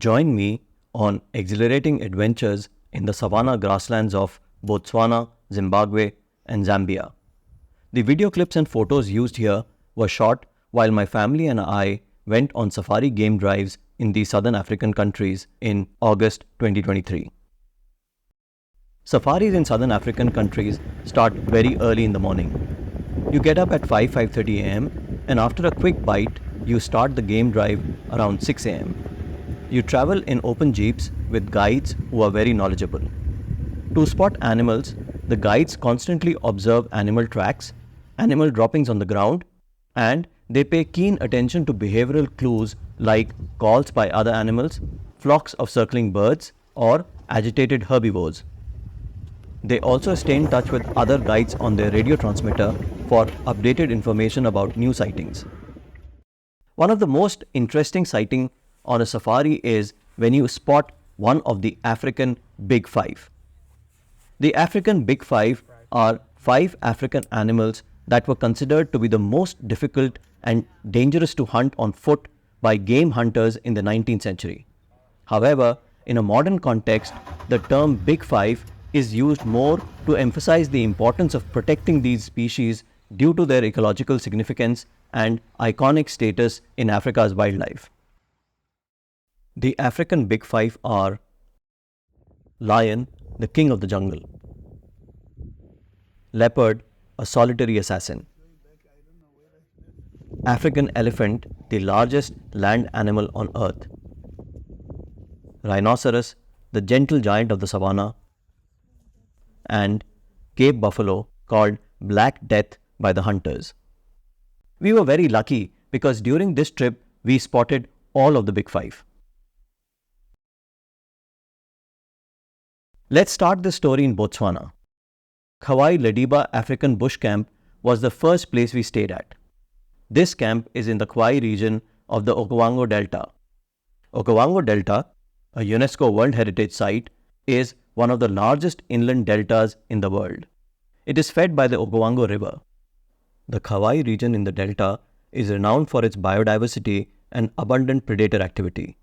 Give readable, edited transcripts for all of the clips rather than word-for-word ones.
Join me on exhilarating adventures in the savanna grasslands of Botswana, Zimbabwe, and Zambia. The video clips and photos used here were shot while my family and I went on safari game drives in the southern African countries in August 2023. Safaris in southern African countries start very early in the morning. You get up at 5:30 am and after a quick bite, you start the game drive around 6 am. You travel in open jeeps with guides who are very knowledgeable. To spot animals, the guides constantly observe animal tracks, animal droppings on the ground, and they pay keen attention to behavioral clues like calls by other animals, flocks of circling birds, or agitated herbivores. They also stay in touch with other guides on their radio transmitter for updated information about new sightings. One of the most interesting sightings on a safari is when you spot one of the African Big-5. The African Big-5 are 5 African animals that were considered to be the most difficult and dangerous to hunt on foot by game hunters in the 19th century. However, in a modern context, the term Big-5 is used more to emphasize the importance of protecting these species due to their ecological significance and iconic status in Africa's wildlife. The African Big-5 are lion, the king of the jungle; leopard, a solitary assassin; African elephant, the largest land animal on earth; rhinoceros, the gentle giant of the savannah; and Cape buffalo, called Black Death by the hunters. We were very lucky because during this trip we spotted all of the Big-5. Let's start the story in Botswana. Khawai Lediba African Bush Camp was the first place we stayed at. This camp is in the Khawai region of the Okavango Delta. Okavango Delta, a UNESCO World Heritage Site, is one of the largest inland deltas in the world. It is fed by the Okavango River. The Khawai region in the delta is renowned for its biodiversity and abundant predator activity.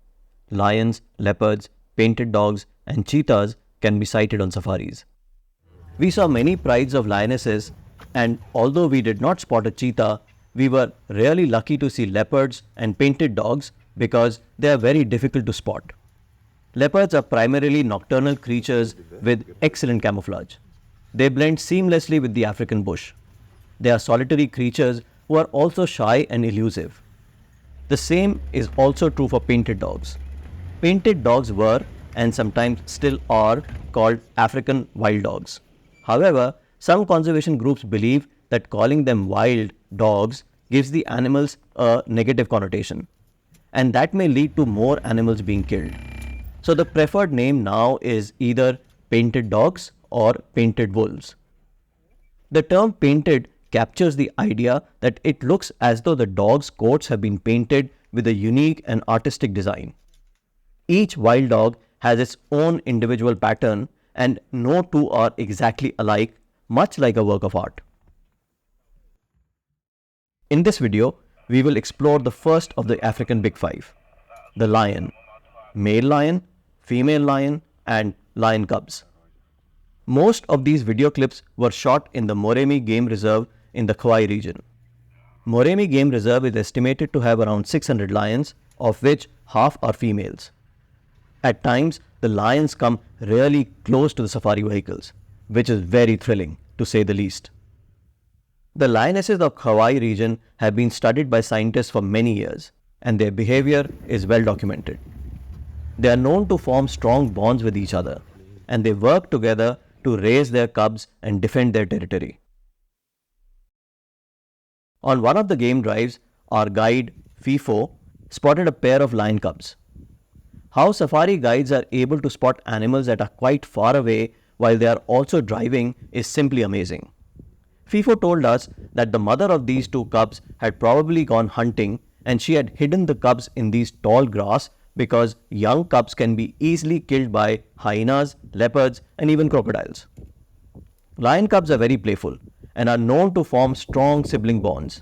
Lions, leopards, painted dogs, and cheetahs can be sighted on safaris. We saw many prides of lionesses, and although we did not spot a cheetah, we were really lucky to see leopards and painted dogs because they are very difficult to spot. Leopards are primarily nocturnal creatures with excellent camouflage. They blend seamlessly with the African bush. They are solitary creatures who are also shy and elusive. The same is also true for painted dogs. Painted dogs were, and sometimes still are, called African wild dogs. However, some conservation groups believe that calling them wild dogs gives the animals a negative connotation, and that may lead to more animals being killed. So the preferred name now is either painted dogs or painted wolves. The term painted captures the idea that it looks as though the dog's coats have been painted with a unique and artistic design. Each wild dog has its own individual pattern, and no two are exactly alike, much like a work of art. In this video, we will explore the first of the African Big-5, the lion, male lion, female lion, and lion cubs. Most of these video clips were shot in the Moremi Game Reserve in the Khawai region. Moremi Game Reserve is estimated to have around 600 lions, of which half are females. At times, the lions come really close to the safari vehicles, which is very thrilling, to say the least. The lionesses of Khawai region have been studied by scientists for many years, and their behavior is well documented. They are known to form strong bonds with each other, and they work together to raise their cubs and defend their territory. On one of the game drives, our guide, FIFO, spotted a pair of lion cubs. How safari guides are able to spot animals that are quite far away while they are also driving is simply amazing. FIFO told us that the mother of these two cubs had probably gone hunting, and she had hidden the cubs in these tall grass because young cubs can be easily killed by hyenas, leopards, and even crocodiles. Lion cubs are very playful and are known to form strong sibling bonds.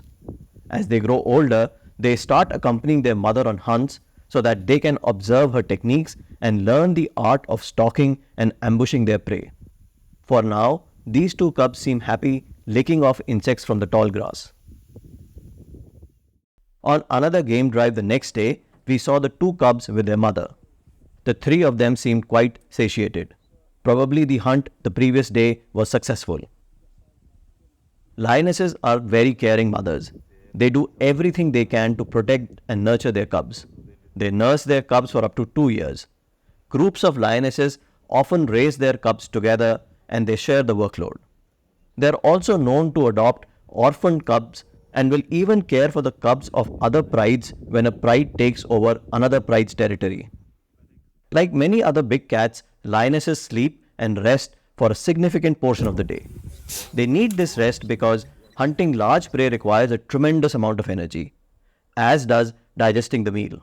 As they grow older, they start accompanying their mother on hunts, so that they can observe her techniques and learn the art of stalking and ambushing their prey. For now, these two cubs seem happy licking off insects from the tall grass. On another game drive the next day, we saw the two cubs with their mother. The three of them seemed quite satiated. Probably the hunt the previous day was successful. Lionesses are very caring mothers. They do everything they can to protect and nurture their cubs. They nurse their cubs for up to 2 years. Groups of lionesses often raise their cubs together and they share the workload. They are also known to adopt orphaned cubs and will even care for the cubs of other prides when a pride takes over another pride's territory. Like many other big cats, lionesses sleep and rest for a significant portion of the day. They need this rest because hunting large prey requires a tremendous amount of energy, as does digesting the meal.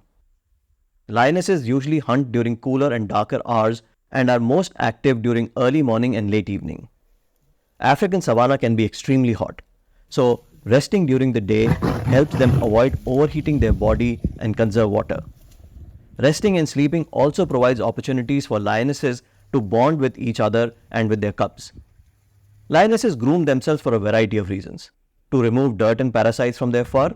Lionesses usually hunt during cooler and darker hours and are most active during early morning and late evening. African savanna can be extremely hot, so resting during the day helps them avoid overheating their body and conserve water. Resting and sleeping also provides opportunities for lionesses to bond with each other and with their cubs. Lionesses groom themselves for a variety of reasons: to remove dirt and parasites from their fur,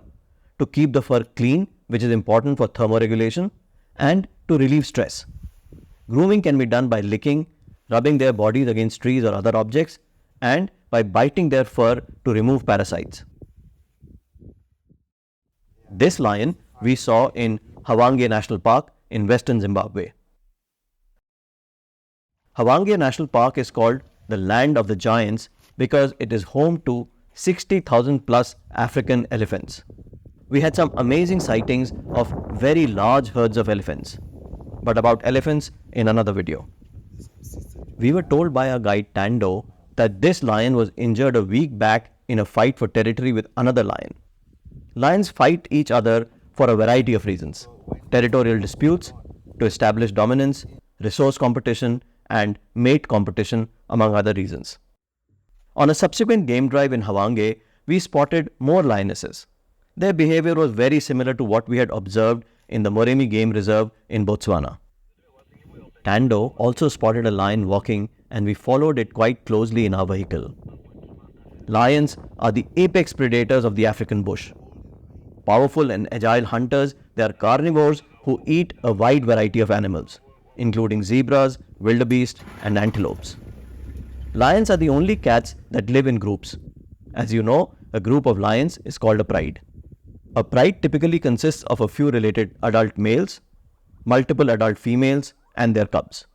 to keep the fur clean, which is important for thermoregulation, and to relieve stress. Grooming can be done by licking, rubbing their bodies against trees or other objects, and by biting their fur to remove parasites. This lion we saw in Hwange National Park in western Zimbabwe. Hwange National Park is called the land of the giants because it is home to 60,000 plus African elephants. We had some amazing sightings of very large herds of elephants. But about elephants in another video. We were told by our guide Tando that this lion was injured a week back in a fight for territory with another lion. Lions fight each other for a variety of reasons: territorial disputes, to establish dominance, resource competition, and mate competition, among other reasons. On a subsequent game drive in Hwange, we spotted more lionesses. Their behavior was very similar to what we had observed in the Moremi Game Reserve in Botswana. Tando also spotted a lion walking and we followed it quite closely in our vehicle. Lions are the apex predators of the African bush. Powerful and agile hunters, they are carnivores who eat a wide variety of animals, including zebras, wildebeest, and antelopes. Lions are the only cats that live in groups. As you know, a group of lions is called a pride. A pride typically consists of a few related adult males, multiple adult females, and their cubs.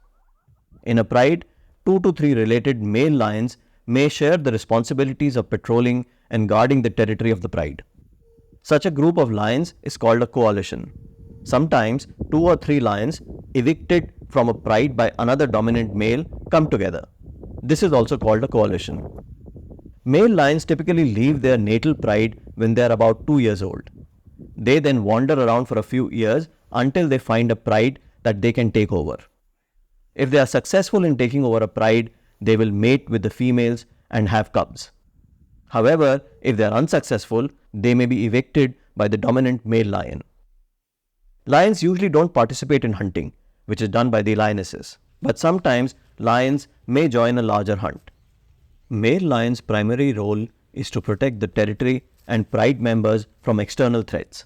In a pride, 2 to 3 related male lions may share the responsibilities of patrolling and guarding the territory of the pride. Such a group of lions is called a coalition. Sometimes 2 or 3 lions evicted from a pride by another dominant male come together. This is also called a coalition. Male lions typically leave their natal pride when they are about 2 years old. They then wander around for a few years until they find a pride that they can take over. If they are successful in taking over a pride, they will mate with the females and have cubs. However, if they are unsuccessful, they may be evicted by the dominant male lion. Lions usually don't participate in hunting, which is done by the lionesses, but sometimes lions may join a larger hunt. Male lions' primary role is to protect the territory and pride members from external threats.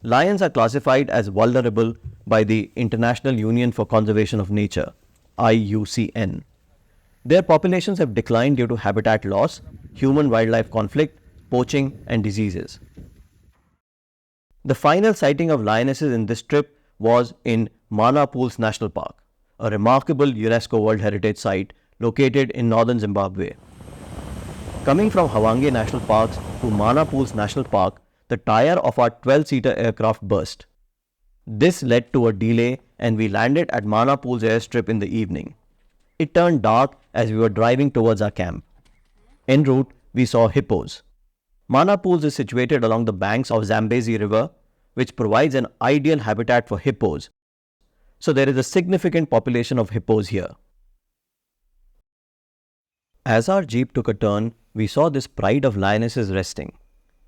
Lions are classified as vulnerable by the International Union for Conservation of Nature, IUCN. Their populations have declined due to habitat loss, human-wildlife conflict, poaching, and diseases. The final sighting of lionesses in this trip was in Mana Pools National Park, a remarkable UNESCO World Heritage Site located in northern Zimbabwe. Coming from Hwange National Parks to Mana Pools National Park, the tire of our 12-seater aircraft burst. This led to a delay and we landed at Mana Pools airstrip in the evening. It turned dark as we were driving towards our camp. En route, we saw hippos. Mana Pools is situated along the banks of Zambezi River, which provides an ideal habitat for hippos. So there is a significant population of hippos here. As our jeep took a turn, we saw this pride of lionesses resting.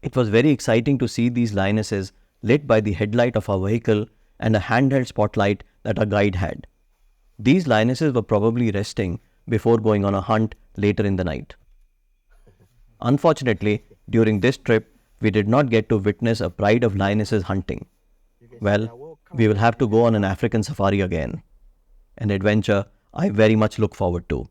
It was very exciting to see these lionesses lit by the headlight of our vehicle and a handheld spotlight that our guide had. These lionesses were probably resting before going on a hunt later in the night. Unfortunately, during this trip, we did not get to witness a pride of lionesses hunting. Well, we will have to go on an African safari again, an adventure I very much look forward to.